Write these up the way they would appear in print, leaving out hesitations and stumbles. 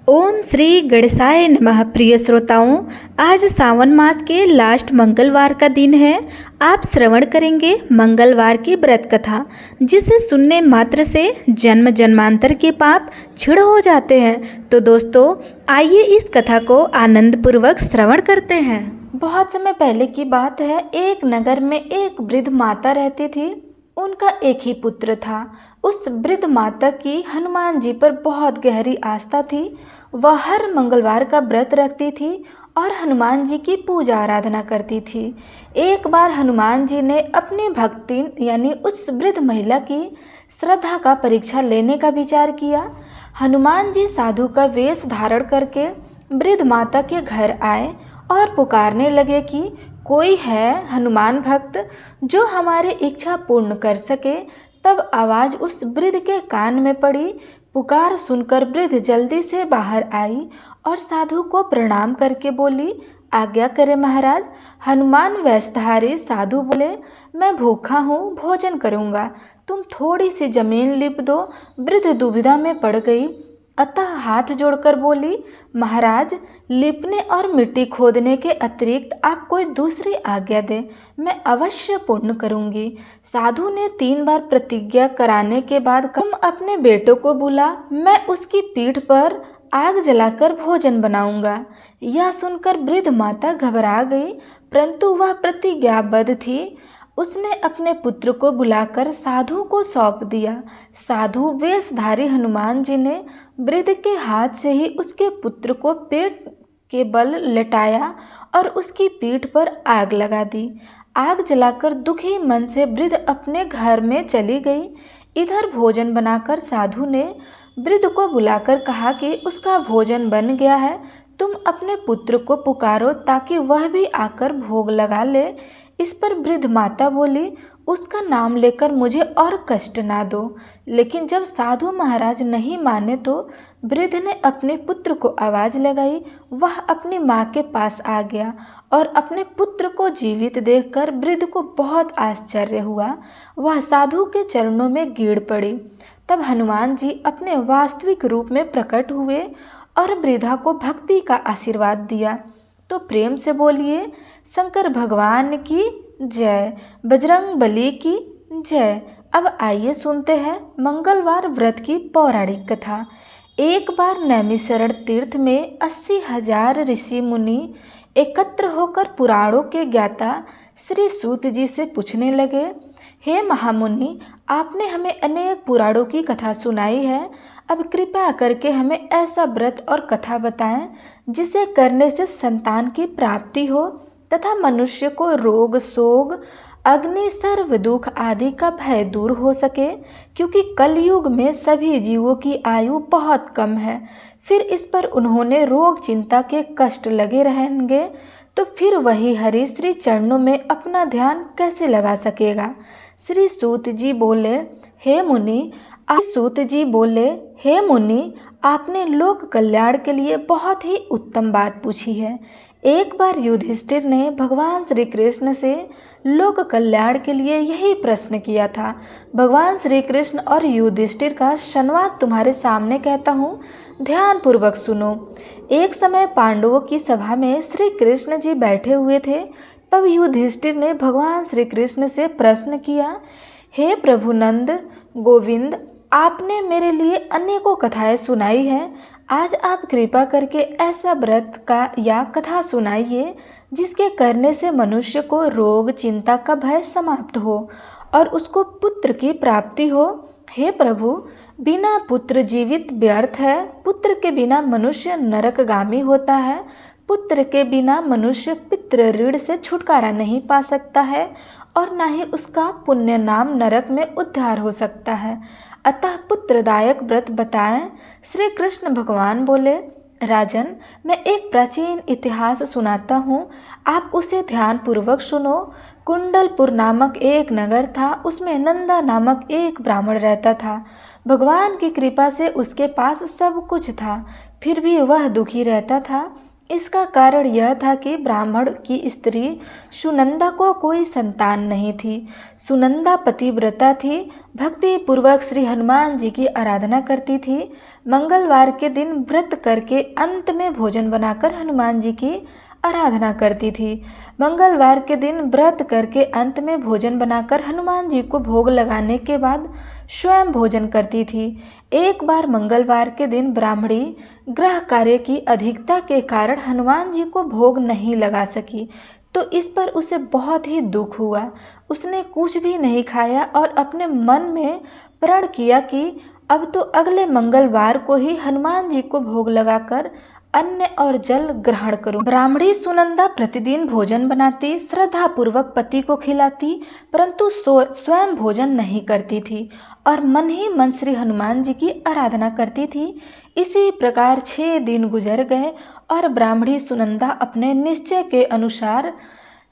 ओम श्री गणेशाय नमः। प्रिय श्रोताओं, आज सावन मास के लास्ट मंगलवार का दिन है। आप श्रवण करेंगे मंगलवार की व्रत कथा, जिसे सुनने मात्र से जन्म जन्मांतर के पाप क्षीण हो जाते हैं। तो दोस्तों, आइए इस कथा को आनंद पूर्वक श्रवण करते हैं। बहुत समय पहले की बात है। एक नगर में एक वृद्ध माता रहती थी। उनका एक ही पुत्र था। उस वृद्ध माता की हनुमान जी पर बहुत गहरी आस्था थी। वह हर मंगलवार का व्रत रखती थी और हनुमान जी की पूजा आराधना करती थी। एक बार हनुमान जी ने अपनी भक्ति यानी उस वृद्ध महिला की श्रद्धा का परीक्षा लेने का विचार किया। हनुमान जी साधु का वेश धारण करके वृद्ध माता के घर आए और पुकारने लगे कि कोई है हनुमान भक्त जो हमारी इच्छा पूर्ण कर सके। तब आवाज़ उस वृद्ध के कान में पड़ी। पुकार सुनकर वृद्ध जल्दी से बाहर आई और साधु को प्रणाम करके बोली, आज्ञा करें महाराज। हनुमान वेशधारी साधु बोले, मैं भूखा हूँ, भोजन करूँगा, तुम थोड़ी सी जमीन लिप दो। वृद्ध दुविधा में पड़ गई, अतः हाथ जोड़कर बोली, महाराज, लिपने और मिट्टी खोदने के अतिरिक्त आप कोई दूसरी आज्ञा दें, मैं अवश्य पूर्ण करूंगी। साधु ने 3 बार प्रतिज्ञा कराने के बाद, तुम अपने बेटों को बुला, मैं उसकी पीठ पर आग जलाकर भोजन बनाऊंगा। यह सुनकर वृद्ध माता घबरा गई, परंतु वह प्रतिज्ञाबद्ध थी। उसने अपने पुत्र को बुलाकर साधु को सौंप दिया। साधु वेशधारी हनुमान जी ने वृद्ध के हाथ से ही उसके पुत्र को पेट के बल लेटाया और उसकी पीठ पर आग लगा दी। आग जलाकर दुखी मन से वृद्ध अपने घर में चली गई। इधर भोजन बनाकर साधु ने वृद्ध को बुलाकर कहा कि उसका भोजन बन गया है, तुम अपने पुत्र को पुकारो ताकि वह भी आकर भोग लगा ले। इस पर वृद्ध माता बोली, उसका नाम लेकर मुझे और कष्ट ना दो। लेकिन जब साधु महाराज नहीं माने तो वृद्ध ने अपने पुत्र को आवाज़ लगाई। वह अपनी माँ के पास आ गया और अपने पुत्र को जीवित देखकर वृद्ध को बहुत आश्चर्य हुआ। वह साधु के चरणों में गिर पड़ी। तब हनुमान जी अपने वास्तविक रूप में प्रकट हुए और वृद्धा को भक्ति का आशीर्वाद दिया। तो प्रेम से बोलिए, शंकर भगवान की जय, बजरंग बली की जय। अब आइए सुनते हैं मंगलवार व्रत की पौराणिक कथा। एक बार नैमिषारण्य तीर्थ में 80,000 ऋषि मुनि एकत्र होकर पुराणों के ज्ञाता श्री सूत जी से पूछने लगे, हे महामुनि, आपने हमें अनेक पुराणों की कथा सुनाई है। अब कृपया करके हमें ऐसा व्रत और कथा बताएं जिसे करने से संतान की प्राप्ति हो तथा मनुष्य को रोग शोक अग्नि सर्व दुख आदि का भय दूर हो सके, क्योंकि कलयुग में सभी जीवों की आयु बहुत कम है। फिर इस पर उन्होंने रोग चिंता के कष्ट लगे रहेंगे तो फिर वही हरि श्री चरणों में अपना ध्यान कैसे लगा सकेगा। श्री सूत जी बोले, हे मुनि, आपने लोक कल्याण के लिए बहुत ही उत्तम बात पूछी है। एक बार युधिष्ठिर ने भगवान श्री कृष्ण से लोक कल्याण के लिए यही प्रश्न किया था। भगवान श्री कृष्ण और युधिष्ठिर का संवाद तुम्हारे सामने कहता हूँ, ध्यान पूर्वक सुनो। एक समय पांडवों की सभा में श्री कृष्ण जी बैठे हुए थे। तब युधिष्ठिर ने भगवान श्री कृष्ण से प्रश्न किया, हे प्रभु नंद गोविंद, आपने मेरे लिए अनेकों कथाएं सुनाई हैं। आज आप कृपा करके ऐसा व्रत का या कथा सुनाइए जिसके करने से मनुष्य को रोग चिंता का भय समाप्त हो और उसको पुत्र की प्राप्ति हो। हे प्रभु, बिना पुत्र जीवित व्यर्थ है। पुत्र के बिना मनुष्य नरकगामी होता है। पुत्र के बिना मनुष्य पितृ ऋण से छुटकारा नहीं पा सकता है और न ही उसका पुण्य नाम नरक में उद्धार हो सकता है। अतः पुत्रदायक व्रत बताएं। श्री कृष्ण भगवान बोले, राजन, मैं एक प्राचीन इतिहास सुनाता हूँ, आप उसे ध्यान पूर्वक सुनो। कुंडलपुर नामक एक नगर था। उसमें नंदा नामक एक ब्राह्मण रहता था। भगवान की कृपा से उसके पास सब कुछ था, फिर भी वह दुखी रहता था। इसका कारण यह था कि ब्राह्मण की स्त्री सुनंदा को कोई संतान नहीं थी। सुनंदा पतिव्रता थी, भक्ति पूर्वक श्री हनुमान जी की आराधना करती थी। मंगलवार के दिन व्रत करके अंत में भोजन बनाकर हनुमान जी की आराधना करती थी। मंगलवार के दिन व्रत करके अंत में भोजन बनाकर हनुमान जी को भोग लगाने के बाद स्वयं भोजन करती थी। एक बार मंगलवार के दिन ब्राह्मणी गृह कार्य की अधिकता के कारण हनुमान जी को भोग नहीं लगा सकी, तो इस पर उसे बहुत ही दुख हुआ। उसने कुछ भी नहीं खाया और अपने मन में प्रण किया कि अब तो अगले मंगलवार को ही हनुमान जी को भोग लगाकर अन्न और जल ग्रहण करूं। ब्राह्मणी सुनंदा प्रतिदिन भोजन बनाती, श्रद्धा पूर्वक पति को खिलाती, परंतु स्वयं भोजन नहीं करती थी और मन ही मन श्री हनुमान जी की आराधना करती थी। इसी प्रकार 6 दिन गुजर गए और ब्राह्मणी सुनंदा अपने निश्चय के अनुसार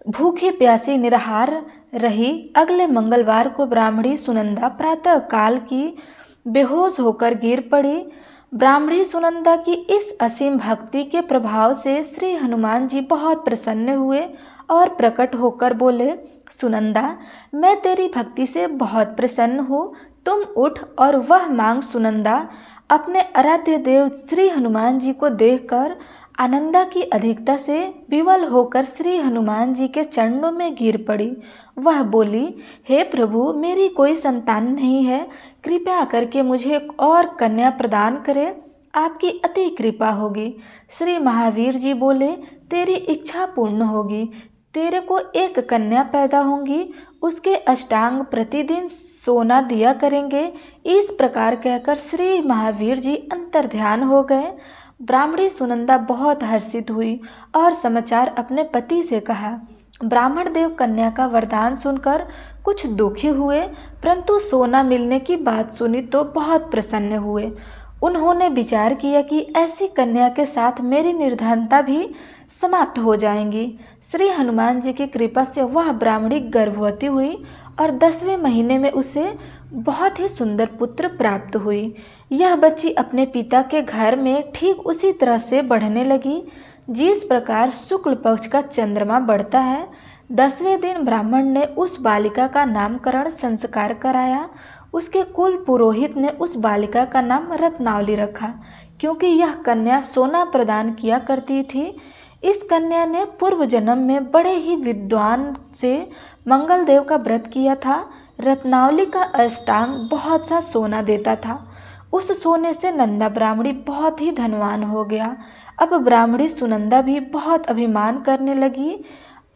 भूखी प्यासी निराहार रही। अगले मंगलवार को ब्राह्मणी सुनंदा प्रातः काल की बेहोश होकर गिर पड़ी। ब्राह्मणी सुनंदा की इस असीम भक्ति के प्रभाव से श्री हनुमान जी बहुत प्रसन्न हुए और प्रकट होकर बोले, सुनंदा, मैं तेरी भक्ति से बहुत प्रसन्न हूँ, तुम उठ और वह मांग। सुनंदा अपने आराध्य देव श्री हनुमान जी को देखकर आनंदा की अधिकता से विवल होकर श्री हनुमान जी के चरणों में गिर पड़ी। वह बोली, हे प्रभु, मेरी कोई संतान नहीं है, कृपया करके मुझे एक और कन्या प्रदान करें, आपकी अति कृपा होगी। श्री महावीर जी बोले, तेरी इच्छा पूर्ण होगी, तेरे को एक कन्या पैदा होंगी, उसके अष्टांग प्रतिदिन सोना दिया करेंगे। इस प्रकार कहकर श्री महावीर जी अंतर्ध्यान हो गए। ब्राह्मणी सुनंदा बहुत हर्षित हुई और समाचार अपने पति से कहा। ब्राह्मण देव कन्या का वरदान सुनकर कुछ दुखी हुए, परंतु सोना मिलने की बात सुनी तो बहुत प्रसन्न हुए। उन्होंने विचार किया कि ऐसी कन्या के साथ मेरी निर्धनता भी समाप्त हो जाएंगी। श्री हनुमान जी की कृपा से वह ब्राह्मणी गर्भवती हुई और 10वें महीने में उसे बहुत ही सुंदर पुत्र प्राप्त हुई। यह बच्ची अपने पिता के घर में ठीक उसी तरह से बढ़ने लगी जिस प्रकार शुक्ल पक्ष का चंद्रमा बढ़ता है। 10वें दिन ब्राह्मण ने उस बालिका का नामकरण संस्कार कराया। उसके कुल पुरोहित ने उस बालिका का नाम रत्नावली रखा, क्योंकि यह कन्या सोना प्रदान किया करती थी। इस कन्या ने पूर्व जन्म में बड़े ही विद्वान से मंगल देव का व्रत किया था। रत्नावली का अष्टांग बहुत सा सोना देता था। उस सोने से नंदा ब्राह्मणी बहुत ही धनवान हो गया। अब ब्राह्मणी सुनंदा भी बहुत अभिमान करने लगी।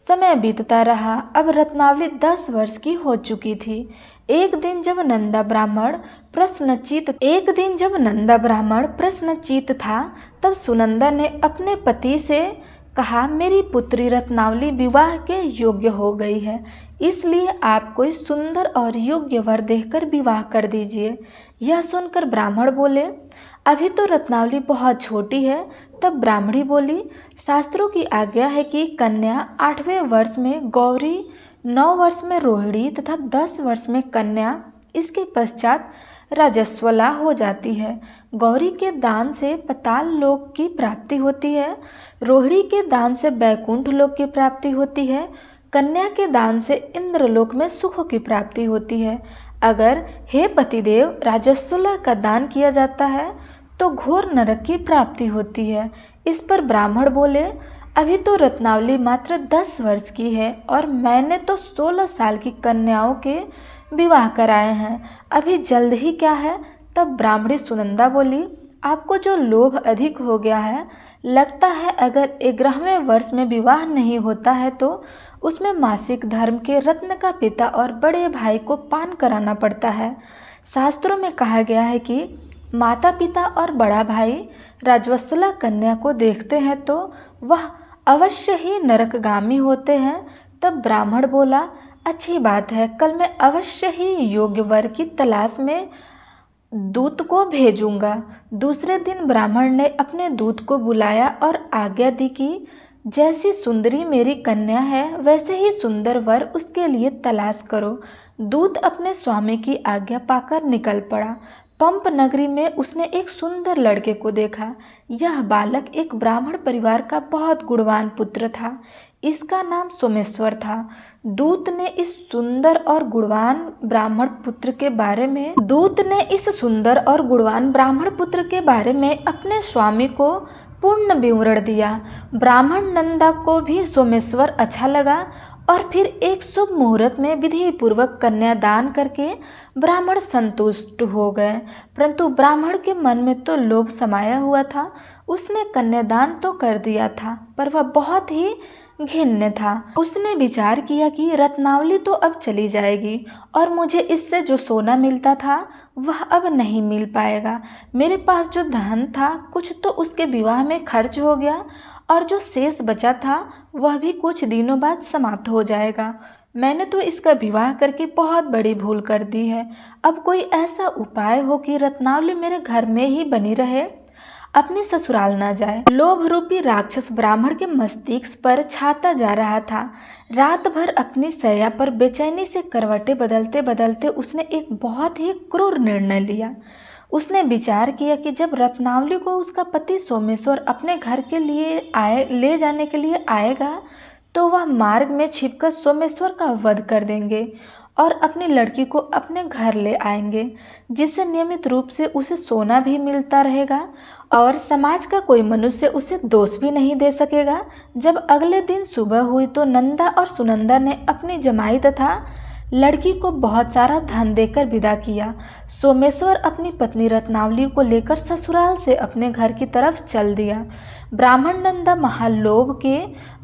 समय बीतता रहा। अब रत्नावली 10 वर्ष की हो चुकी थी। एक दिन जब नंदा ब्राह्मण प्रश्नचित था, तब सुनंदा ने अपने पति से कहा, मेरी पुत्री रत्नावली विवाह के योग्य हो गई है, इसलिए आप कोई सुंदर और योग्य वर देखकर विवाह कर दीजिए। यह सुनकर ब्राह्मण बोले, अभी तो रत्नावली बहुत छोटी है। तब ब्राह्मणी बोली, शास्त्रों की आज्ञा है कि कन्या 8वें वर्ष में गौरी, 9 वर्ष में रोहिणी तथा 10 वर्ष में कन्या, इसके पश्चात राजस्वला हो जाती है। गौरी के दान से पाताल लोक की प्राप्ति होती है, रोहिणी के दान से बैकुंठ लोक की प्राप्ति होती है, कन्या के दान से इंद्रलोक में सुखों की प्राप्ति होती है। अगर हे पतिदेव राजस्वला का दान किया जाता है तो घोर नरक की प्राप्ति होती है। इस पर ब्राह्मण बोले, अभी तो रत्नावली मात्र 10 वर्ष की है और मैंने तो 16 साल की कन्याओं के विवाह कराए हैं, अभी जल्द ही क्या है। तब ब्राह्मणी सुनंदा बोली, आपको जो लोभ अधिक हो गया है, लगता है अगर 11वें वर्ष में विवाह नहीं होता है तो उसमें मासिक धर्म के रत्न का पिता और बड़े भाई को पान कराना पड़ता है। शास्त्रों में कहा गया है कि माता पिता और बड़ा भाई राजवत्सला कन्या को देखते हैं तो वह अवश्य ही नरकगामी होते हैं। तब ब्राह्मण बोला, अच्छी बात है, कल मैं अवश्य ही योग्य वर की तलाश में दूत को भेजूंगा। दूसरे दिन ब्राह्मण ने अपने दूत को बुलाया और आज्ञा दी कि जैसी सुंदरी मेरी कन्या है वैसे ही सुंदर वर उसके लिए तलाश करो। दूत अपने स्वामी की आज्ञा पाकर निकल पड़ा। पंप नगरी में उसने एक सुंदर लड़के को देखा। यह बालक एक ब्राह्मण परिवार का बहुत गुणवान पुत्र था। इसका नाम सोमेश्वर था। दूत ने इस सुंदर और गुणवान ब्राह्मण पुत्र के बारे में अपने स्वामी को पूर्ण विवरण दिया। ब्राह्मण नंदा को भी सोमेश्वर अच्छा लगा और फिर एक शुभ मुहूर्त में विधि पूर्वक कन्यादान करके ब्राह्मण संतुष्ट हो गए। परंतु ब्राह्मण के मन में तो लोभ समाया हुआ था। उसने कन्यादान तो कर दिया था, पर वह बहुत ही घिन्न था। उसने विचार किया कि रत्नावली तो अब चली जाएगी और मुझे इससे जो सोना मिलता था वह अब नहीं मिल पाएगा। मेरे पास जो धन था कुछ तो उसके विवाह में खर्च हो गया और जो शेष बचा था वह भी कुछ दिनों बाद समाप्त हो जाएगा। मैंने तो इसका विवाह करके बहुत बड़ी भूल कर दी है। अब कोई ऐसा उपाय हो कि रत्नावली मेरे घर में ही बनी रहे, अपनी ससुराल ना जाए। लोभ रूपी राक्षस ब्राह्मण के मस्तिष्क पर छाता जा रहा था। रात भर अपनी शैया पर बेचैनी से करवटें बदलते बदलते उसने एक बहुत ही क्रूर निर्णय लिया। उसने विचार किया कि जब रत्नावली को उसका पति सोमेश्वर अपने घर के लिए ले जाने के लिए आएगा तो वह मार्ग में छिपकर सोमेश्वर का वध कर देंगे और अपनी लड़की को अपने घर ले आएंगे, जिससे नियमित रूप से उसे सोना भी मिलता रहेगा और समाज का कोई मनुष्य उसे दोष भी नहीं दे सकेगा। जब अगले दिन सुबह हुई तो नंदा और सुनंदा ने अपनी जमाई तथा लड़की को बहुत सारा धन देकर विदा किया। सोमेश्वर अपनी पत्नी रत्नावली को लेकर ससुराल से अपने घर की तरफ चल दिया। ब्राह्मण नंदा महालोभ के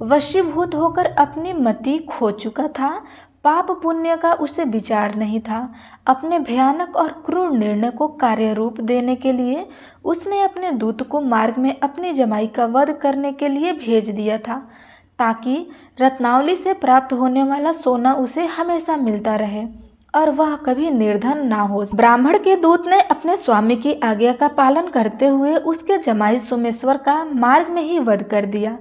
वशीभूत होकर अपनी मति खो चुका था। पाप पुण्य का उसे विचार नहीं था। अपने भयानक और क्रूर निर्णय को कार्य रूप देने के लिए उसने अपने दूत को मार्ग में अपनी जमाई का वध करने के लिए भेज दिया था, ताकि रत्नावली से प्राप्त होने वाला सोना उसे हमेशा मिलता रहे और वह कभी निर्धन ना हो। ब्राह्मण के दूत ने अपने स्वामी की आज्ञा का पालन करते हुए उसके जमाई सोमेश्वर का मार्ग में ही वध कर दिया।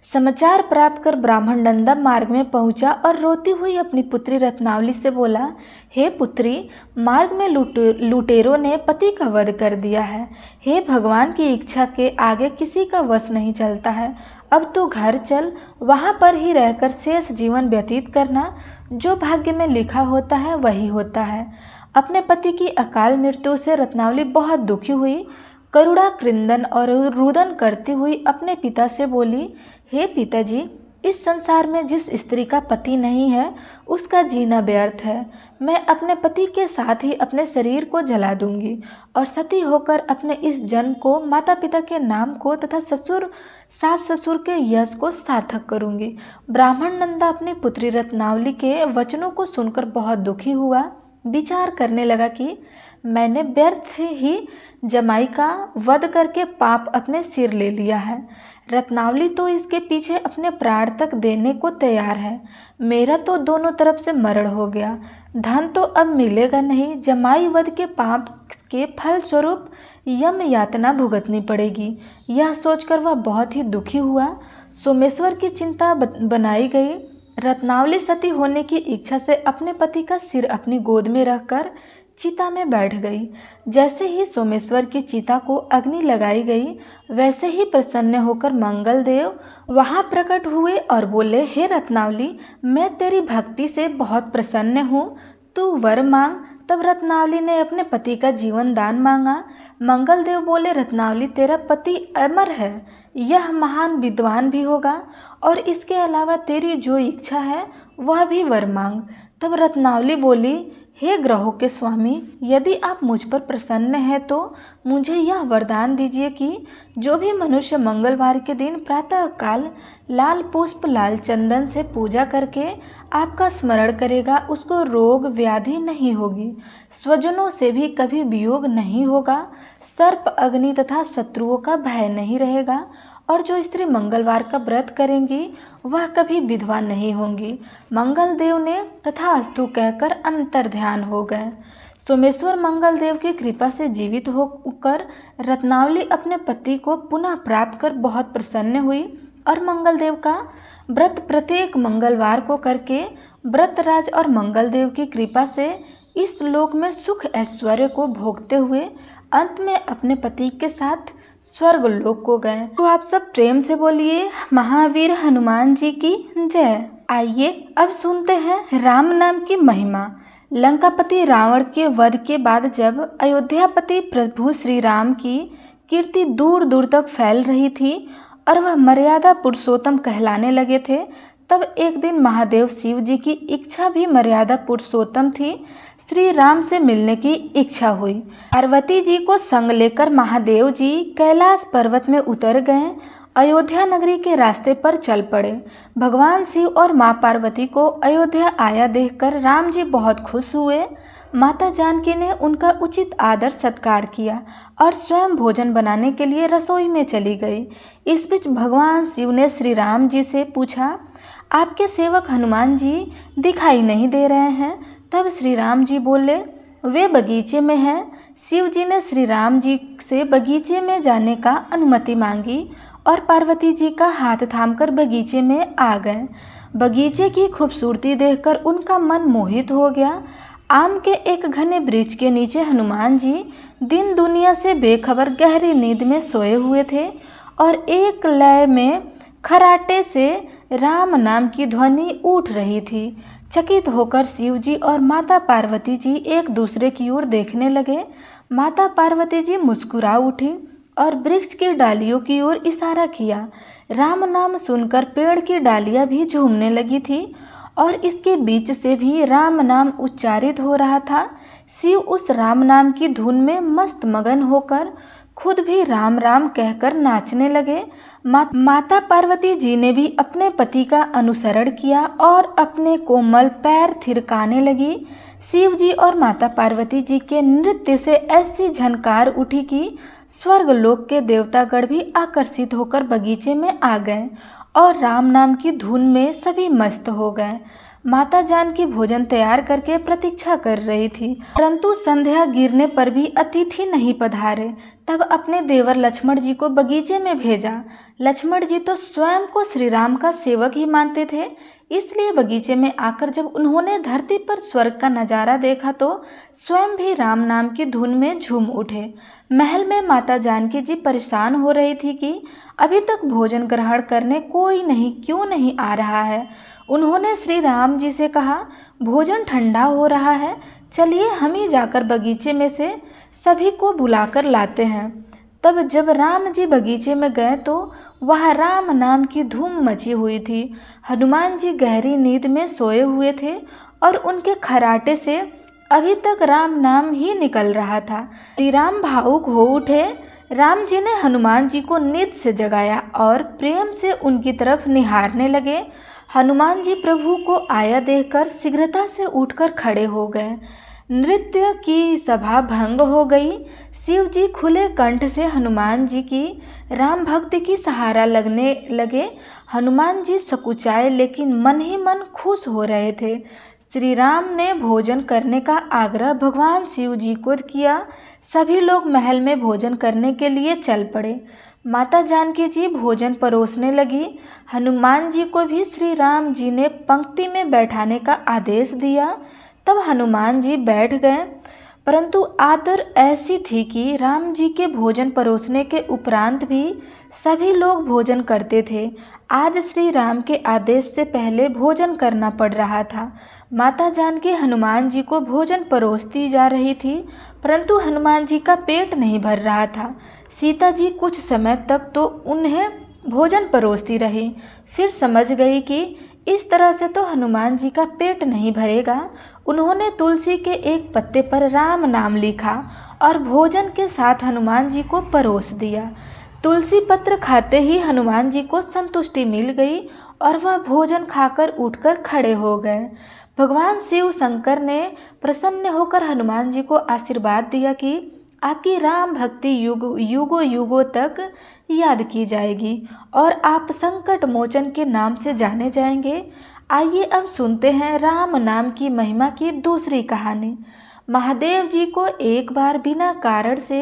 समाचार प्राप्त कर ब्राह्मण नंदा मार्ग में पहुंचा और रोती हुई अपनी पुत्री रत्नावली से बोला, हे पुत्री, मार्ग में लुटेरों ने पति का वध कर दिया है। हे भगवान की इच्छा के आगे किसी का वश नहीं चलता है। अब तो घर चल, वहाँ पर ही रहकर शेष जीवन व्यतीत करना। जो भाग्य में लिखा होता है वही होता है। अपने पति की अकाल मृत्यु से रत्नावली बहुत दुखी हुई। करुणा क्रंदन और रुदन करती हुई अपने पिता से बोली, हे पिताजी, इस संसार में जिस स्त्री का पति नहीं है उसका जीना व्यर्थ है। मैं अपने पति के साथ ही अपने शरीर को जला दूंगी और सती होकर अपने इस जन्म को, माता पिता के नाम को तथा सास ससुर के यश को सार्थक करूंगी। ब्राह्मण नंदा अपनी पुत्री रत्नावली के वचनों को सुनकर बहुत दुखी हुआ। विचार करने लगा कि मैंने व्यर्थ ही जमाई का वध करके पाप अपने सिर ले लिया है। रत्नावली तो इसके पीछे अपने प्राण तक देने को तैयार है। मेरा तो दोनों तरफ से मरण हो गया। धन तो अब मिलेगा नहीं। जमाई वध के पाप के फल स्वरूप यम यातना भुगतनी पड़ेगी। यह सोचकर वह बहुत ही दुखी हुआ। सोमेश्वर की चिंता बनाई गई। रत्नावली सती होने की इच्छा से अपने पति का सिर अपनी गोद में रखकर चिता में बैठ गई। जैसे ही सोमेश्वर की चिता को अग्नि लगाई गई, वैसे ही प्रसन्न होकर मंगल देव वहां प्रकट हुए और बोले, हे रत्नावली, मैं तेरी भक्ति से बहुत प्रसन्न हूँ, तू वर मांग। तब रत्नावली ने अपने पति का जीवन दान मांगा। मंगल देव बोले, रत्नावली, तेरा पति अमर है, यह महान विद्वान भी होगा और इसके अलावा तेरी जो इच्छा है वह भी वर मांग। तब रत्नावली बोली, हे ग्रहों के स्वामी, यदि आप मुझ पर प्रसन्न हैं तो मुझे यह वरदान दीजिए कि जो भी मनुष्य मंगलवार के दिन प्रातः काल लाल पुष्प लाल चंदन से पूजा करके आपका स्मरण करेगा, उसको रोग व्याधि नहीं होगी, स्वजनों से भी कभी वियोग नहीं होगा, सर्प अग्नि तथा शत्रुओं का भय नहीं रहेगा और जो स्त्री मंगलवार का व्रत करेंगी वह कभी विधवा नहीं होंगी। मंगल देव ने तथास्तु कहकर अंतर ध्यान हो गए। सोमेश्वर मंगल देव की कृपा से जीवित होकर रत्नावली अपने पति को पुनः प्राप्त कर बहुत प्रसन्न हुई और मंगल देव का व्रत प्रत्येक मंगलवार को करके व्रतराज और मंगल देव की कृपा से इस लोक में सुख ऐश्वर्य को भोगते हुए अंत में अपने पति के साथ स्वर्ग लोक को गए। तो आप सब प्रेम से बोलिए महावीर हनुमान जी की जय। आइए अब सुनते हैं राम नाम की महिमा। लंकापति रावण के वध के बाद जब अयोध्यापति प्रभु श्री राम की कीर्ति दूर दूर तक फैल रही थी और वह मर्यादा पुरुषोत्तम कहलाने लगे थे, तब एक दिन महादेव शिव जी की इच्छा भी मर्यादा पुरुषोत्तम थी। श्री राम से मिलने की इच्छा हुई। पार्वती जी को संग लेकर महादेव जी कैलाश पर्वत में उतर गए। अयोध्या नगरी के रास्ते पर चल पड़े। भगवान शिव और माँ पार्वती को अयोध्या आया देखकर राम जी बहुत खुश हुए। माता जानकी ने उनका उचित आदर सत्कार किया और स्वयं भोजन बनाने के लिए रसोई में चली गई। इस बीच भगवान शिव ने श्री राम जी से पूछा, आपके सेवक हनुमान जी दिखाई नहीं दे रहे हैं। तब श्री राम जी बोले, वे बगीचे में हैं। शिव जी ने श्री राम जी से बगीचे में जाने का अनुमति मांगी और पार्वती जी का हाथ थामकर बगीचे में आ गए। बगीचे की खूबसूरती देखकर उनका मन मोहित हो गया। आम के एक घने वृक्ष के नीचे हनुमान जी दिन दुनिया से बेखबर गहरी नींद में सोए हुए थे और एक लय में खराटे से राम नाम की ध्वनि उठ रही थी। चकित होकर शिव जी और माता पार्वती जी एक दूसरे की ओर देखने लगे। माता पार्वती जी मुस्कुरा उठी और वृक्ष की डालियों की ओर इशारा किया। राम नाम सुनकर पेड़ की डालियां भी झूमने लगी थी और इसके बीच से भी राम नाम उच्चारित हो रहा था। शिव उस राम नाम की धुन में मस्त मगन होकर खुद भी राम राम कहकर नाचने लगे। माता पार्वती जी ने भी अपने पति का अनुसरण किया और अपने कोमल पैर थिरकाने लगी। शिव जी और माता पार्वती जी के नृत्य से ऐसी झनकार उठी कि स्वर्गलोक के देवतागण भी आकर्षित होकर बगीचे में आ गए और राम नाम की धुन में सभी मस्त हो गए। माता जानकी भोजन तैयार करके प्रतीक्षा कर रही थी, परंतु संध्या गिरने पर भी अतिथि नहीं पधारे। तब अपने देवर लक्ष्मण जी को बगीचे में भेजा। लक्ष्मण जी तो स्वयं को श्री राम का सेवक ही मानते थे, इसलिए बगीचे में आकर जब उन्होंने धरती पर स्वर्ग का नज़ारा देखा तो स्वयं भी राम नाम की धुन में झूम उठे। महल में माता जानकी जी परेशान हो रही थी कि अभी तक भोजन ग्रहण करने कोई क्यों नहीं आ रहा है। उन्होंने श्री राम जी से कहा, भोजन ठंडा हो रहा है, चलिए हम ही जाकर बगीचे में से सभी को बुलाकर लाते हैं। तब जब राम जी बगीचे में गए तो वहाँ राम नाम की धूम मची हुई थी। हनुमान जी गहरी नींद में सोए हुए थे और उनके खराटे से अभी तक राम नाम ही निकल रहा था। श्री राम भावुक हो उठे। राम जी ने हनुमान जी को नींद से जगाया और प्रेम से उनकी तरफ निहारने लगे। हनुमान जी प्रभु को आया देखकर शीघ्रता से उठकर खड़े हो गए। नृत्य की सभा भंग हो गई। शिव जी खुले कंठ से हनुमान जी की राम भक्ति की सहारा लगने लगे। हनुमान जी सकुचाए लेकिन मन ही मन खुश हो रहे थे। श्री राम ने भोजन करने का आग्रह भगवान शिव जी को किया। सभी लोग महल में भोजन करने के लिए चल पड़े। माता जानकी जी भोजन परोसने लगी। हनुमान जी को भी श्री राम जी ने पंक्ति में बैठाने का आदेश दिया। तब हनुमान जी बैठ गए, परंतु आदर ऐसी थी कि राम जी के भोजन परोसने के उपरांत भी सभी लोग भोजन करते थे। आज श्री राम के आदेश से पहले भोजन करना पड़ रहा था। माता जानकी हनुमान जी को भोजन परोसती जा रही थी, परंतु हनुमान जी का पेट नहीं भर रहा था। सीता जी कुछ समय तक तो उन्हें भोजन परोसती रही, फिर समझ गई कि इस तरह से तो हनुमान जी का पेट नहीं भरेगा। उन्होंने तुलसी के एक पत्ते पर राम नाम लिखा और भोजन के साथ हनुमान जी को परोस दिया। तुलसी पत्र खाते ही हनुमान जी को संतुष्टि मिल गई और वह भोजन खाकर उठकर खड़े हो गए। भगवान शिव शंकर ने प्रसन्न होकर हनुमान जी को आशीर्वाद दिया कि आपकी राम भक्ति युगों युगों तक याद की जाएगी और आप संकट मोचन के नाम से जाने जाएंगे। आइए अब सुनते हैं राम नाम की महिमा की दूसरी कहानी। महादेव जी को एक बार बिना कारण से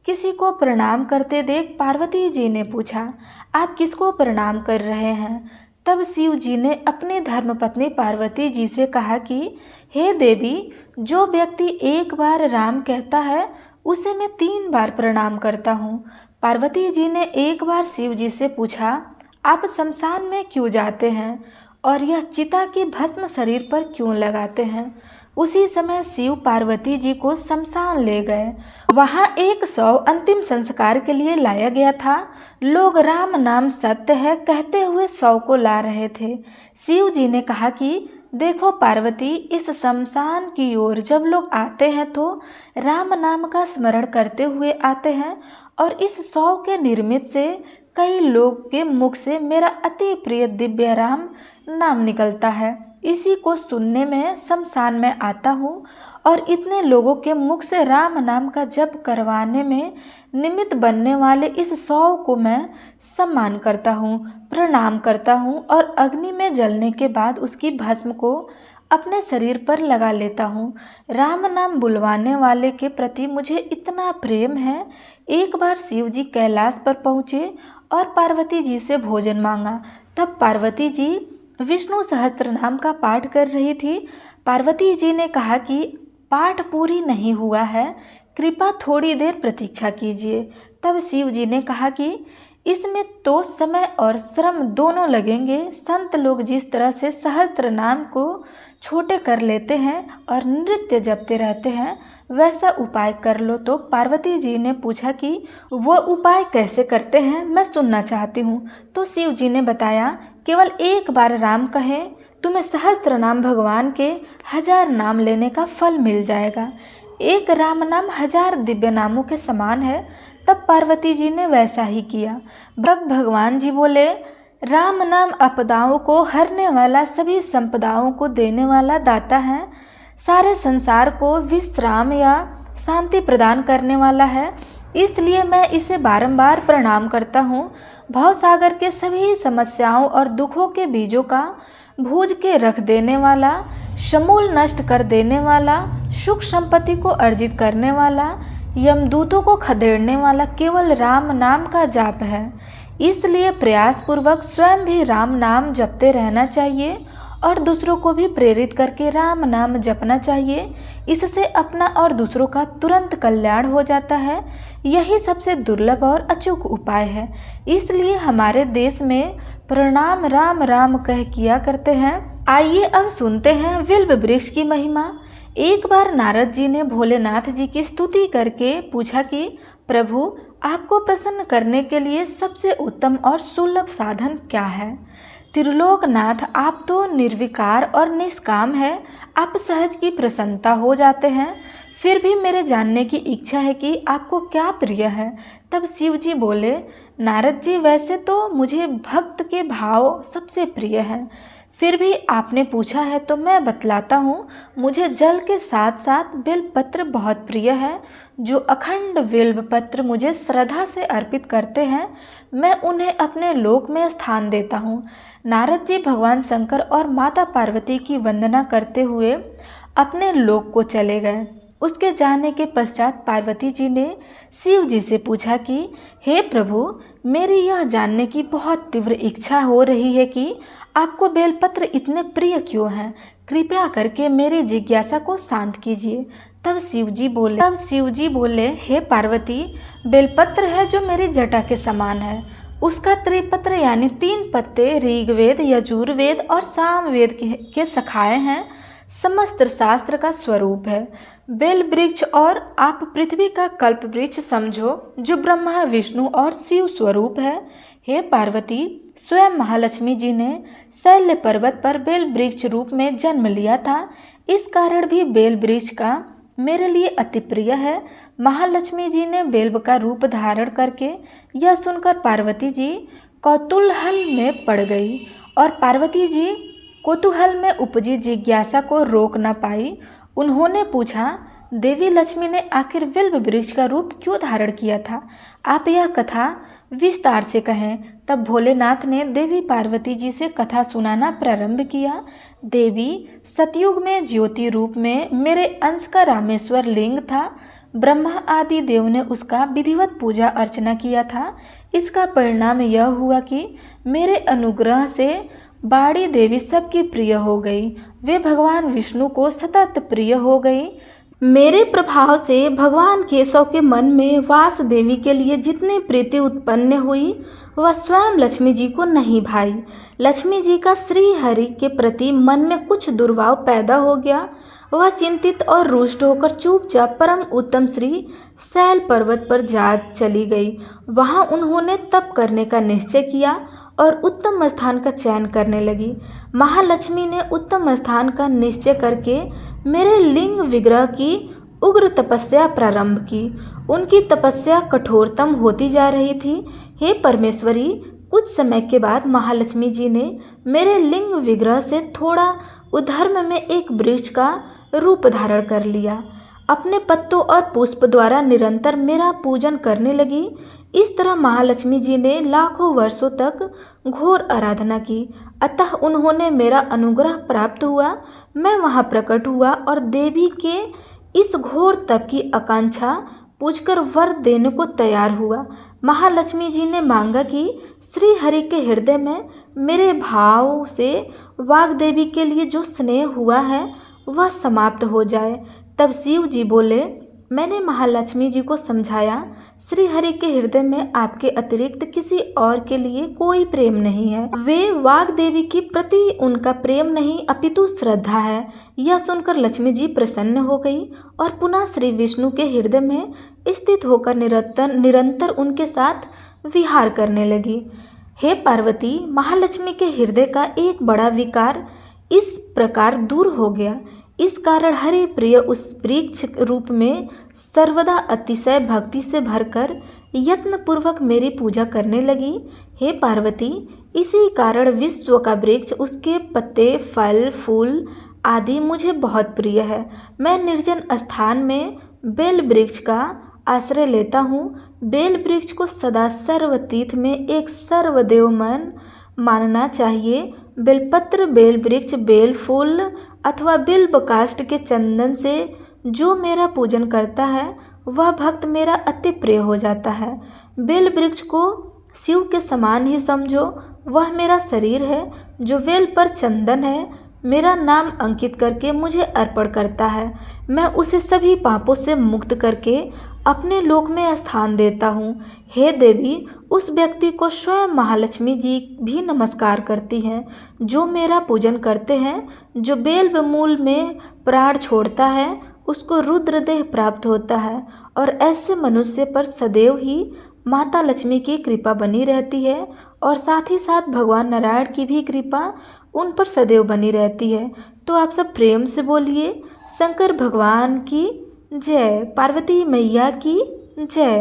किसी को प्रणाम करते देख पार्वती जी ने पूछा, आप किसको प्रणाम कर रहे हैं? तब शिव जी ने अपनी धर्मपत्नी पार्वती जी से कहा कि हे देवी, जो व्यक्ति एक बार राम कहता है उसे मैं 3 बार प्रणाम करता हूँ। पार्वती जी ने एक बार शिव जी से पूछा, आप शमशान में क्यों जाते हैं और यह चिता की भस्म शरीर पर क्यों लगाते हैं? उसी समय शिव पार्वती जी को शमशान ले गए। वहां एक शव अंतिम संस्कार के लिए लाया गया था। लोग राम नाम सत्य है कहते हुए शव को ला रहे थे। शिव जी ने कहा कि देखो पार्वती, इस शमशान की ओर जब लोग आते हैं तो राम नाम का स्मरण करते हुए आते हैं और इस शव के निर्मित से कई लोग के मुख से मेरा अति प्रिय दिव्य राम नाम निकलता है। इसी को सुनने में शमशान में आता हूँ और इतने लोगों के मुख से राम नाम का जप करवाने में निमित्त बनने वाले इस शव को मैं सम्मान करता हूँ, प्रणाम करता हूँ और अग्नि में जलने के बाद उसकी भस्म को अपने शरीर पर लगा लेता हूँ। राम नाम बुलवाने वाले के प्रति मुझे इतना प्रेम है। एक बार शिव जी कैलाश पर पहुँचे और पार्वती जी से भोजन मांगा। तब पार्वती जी विष्णु सहस्त्र नाम का पाठ कर रही थी। पार्वती जी ने कहा कि पाठ पूरी नहीं हुआ है, कृपा थोड़ी देर प्रतीक्षा कीजिए। तब शिव जी ने कहा कि इसमें तो समय और श्रम दोनों लगेंगे। संत लोग जिस तरह से सहस्त्र नाम को छोटे कर लेते हैं और नृत्य जपते रहते हैं, वैसा उपाय कर लो। तो पार्वती जी ने पूछा कि वो उपाय कैसे करते हैं, मैं सुनना चाहती हूँ। तो शिव जी ने बताया, केवल एक बार राम कहें, तुम्हें सहस्त्र नाम भगवान के 1000 नाम लेने का फल मिल जाएगा। एक राम नाम 1000 दिव्य नामों के समान है। तब पार्वती जी ने वैसा ही किया। तब भगवान जी बोले, राम नाम आपदाओं को हरने वाला, सभी संपदाओं को देने वाला दाता है, सारे संसार को विश्राम या शांति प्रदान करने वाला है, इसलिए मैं इसे बारंबार प्रणाम करता हूँ। भवसागर के सभी समस्याओं और दुखों के बीजों का भूज के रख देने वाला, समूल नष्ट कर देने वाला, सुख संपत्ति को अर्जित करने वाला, यमदूतों को खदेड़ने वाला केवल राम नाम का जाप है। इसलिए प्रयास पूर्वक स्वयं भी राम नाम जपते रहना चाहिए और दूसरों को भी प्रेरित करके राम नाम जपना चाहिए। इससे अपना और दूसरों का तुरंत कल्याण हो जाता है। यही सबसे दुर्लभ और अचूक उपाय है। इसलिए हमारे देश में प्रणाम राम राम कह किया करते हैं। आइए अब सुनते हैं विल्व वृक्ष की महिमा। एक बार नारद जी ने भोलेनाथ जी की स्तुति करके पूछा कि प्रभु, आपको प्रसन्न करने के लिए सबसे उत्तम और सुलभ साधन क्या है? त्रिलोकनाथ, आप तो निर्विकार और निष्काम है, आप सहज की प्रसन्नता हो जाते हैं। फिर भी मेरे जानने की इच्छा है कि आपको क्या प्रिय है। तब शिव जी बोले, नारद जी, वैसे तो मुझे भक्त के भाव सबसे प्रिय हैं, फिर भी आपने पूछा है तो मैं बतलाता हूँ। मुझे जल के साथ साथ बेलपत्र बहुत प्रिय है। जो अखंड बेलपत्र मुझे श्रद्धा से अर्पित करते हैं, मैं उन्हें अपने लोक में स्थान देता हूँ। नारद जी भगवान शंकर और माता पार्वती की वंदना करते हुए अपने लोक को चले गए। उसके जाने के पश्चात पार्वती जी ने शिव जी से पूछा कि हे प्रभु, मेरी यह जानने की बहुत तीव्र इच्छा हो रही है कि आपको बेलपत्र इतने प्रिय क्यों हैं? कृपया करके मेरी जिज्ञासा को शांत कीजिए। तब शिव जी बोले, हे पार्वती, बेलपत्र है जो मेरी जटा के समान है। उसका त्रिपत्र यानी 3 पत्ते ऋग्वेद, यजुर्वेद और सामवेद के शाखाएं हैं। समस्त शास्त्र का स्वरूप है। बेल वृक्ष और आप पृथ्वी का कल्प वृक्ष समझो, जो ब्रह्मा, विष्णु और शिव स्वरूप है। हे पार्वती, स्वयं महालक्ष्मी जी ने शैल्य पर्वत पर बेल वृक्ष रूप में जन्म लिया था। इस कारण भी बेल वृक्ष का मेरे लिए अति प्रिय है। महालक्ष्मी जी ने बेल का रूप धारण करके यह सुनकर पार्वती जी कौतूहल में पड़ गई और पार्वती जी कौतूहल में उपजी जिज्ञासा को रोक न पाई। उन्होंने पूछा, देवी लक्ष्मी ने आखिर बिल्व वृक्ष का रूप क्यों धारण किया था? आप यह कथा विस्तार से कहें। तब भोलेनाथ ने देवी पार्वती जी से कथा सुनाना प्रारंभ किया। देवी, सतयुग में ज्योति रूप में मेरे अंश का रामेश्वर लिंग था। ब्रह्मा आदि देव ने उसका विधिवत पूजा अर्चना किया था। इसका परिणाम यह हुआ कि मेरे अनुग्रह से बाड़ी देवी सबकी प्रिय हो गई। वे भगवान विष्णु को सतत प्रिय हो गई। मेरे प्रभाव से भगवान केशव के मन में वास देवी के लिए जितनी प्रीति उत्पन्न हुई वह स्वयं लक्ष्मी जी को नहीं भाई। लक्ष्मी जी का श्री हरि के प्रति मन में कुछ दुर्भाव पैदा हो गया। वह चिंतित और रुष्ट होकर चुपचाप परम उत्तम श्री शैल पर्वत पर जा चली गई। वहां उन्होंने तप करने का निश्चय किया और उत्तम स्थान का चयन करने लगी। महालक्ष्मी ने उत्तम स्थान का निश्चय करके मेरे लिंग विग्रह की उग्र तपस्या प्रारंभ की। उनकी तपस्या कठोरतम होती जा रही थी। हे परमेश्वरी, कुछ समय के बाद महालक्ष्मी जी ने मेरे लिंग विग्रह से थोड़ा उधर्म में एक वृक्ष का रूप धारण कर लिया। अपने पत्तों और पुष्प द्वारा निरंतर मेरा पूजन करने लगी। इस तरह महालक्ष्मी जी ने लाखों वर्षों तक घोर आराधना की। अतः उन्होंने मेरा अनुग्रह प्राप्त हुआ। मैं वहां प्रकट हुआ और देवी के इस घोर तप की आकांक्षा पूछकर वर देने को तैयार हुआ। महालक्ष्मी जी ने मांगा कि श्री हरि के हृदय में मेरे भाव से वाग्देवी के लिए जो स्नेह हुआ है वह समाप्त हो जाए। तब शिव जी बोले, मैंने महालक्ष्मी जी को समझाया, श्री हरि के हृदय में आपके अतिरिक्त किसी और के लिए कोई प्रेम नहीं है। वे वाग्देवी के प्रति उनका प्रेम नहीं अपितु श्रद्धा है। यह सुनकर लक्ष्मी जी प्रसन्न हो गई और पुनः श्री विष्णु के हृदय में स्थित होकर निरंतर उनके साथ विहार करने लगी। हे पार्वती, महालक्ष्मी के हृदय का एक बड़ा विकार इस प्रकार दूर हो गया। इस कारण हरि प्रिय उस वृक्ष रूप में सर्वदा अतिशय भक्ति से भरकर यत्नपूर्वक मेरी पूजा करने लगी। हे पार्वती, इसी कारण विश्व का वृक्ष, उसके पत्ते, फल, फूल आदि मुझे बहुत प्रिय है। मैं निर्जन स्थान में बेल वृक्ष का आश्रय लेता हूँ। बेल वृक्ष को सदा सर्वतीर्थ में एक सर्वदेव मानना चाहिए। बेलपत्र, बेल वृक्ष, बेल फूल अथवा बिल्व काष्ठ के चंदन से जो मेरा पूजन करता है वह भक्त मेरा अति प्रिय हो जाता है। बेल वृक्ष को शिव के समान ही समझो। वह मेरा शरीर है जो बेल पर चंदन है, मेरा नाम अंकित करके मुझे अर्पण करता है। मैं उसे सभी पापों से मुक्त करके अपने लोक में स्थान देता हूँ। हे देवी, उस व्यक्ति को स्वयं महालक्ष्मी जी भी नमस्कार करती हैं जो मेरा पूजन करते हैं। जो बेल मूल में प्राण छोड़ता है उसको रुद्रदेह प्राप्त होता है और ऐसे मनुष्य पर सदैव ही माता लक्ष्मी की कृपा बनी रहती है और साथ ही साथ भगवान नारायण की भी कृपा उन पर सदैव बनी रहती है। तो आप सब प्रेम से बोलिए, शंकर भगवान की जय, पार्वती मैया की जय।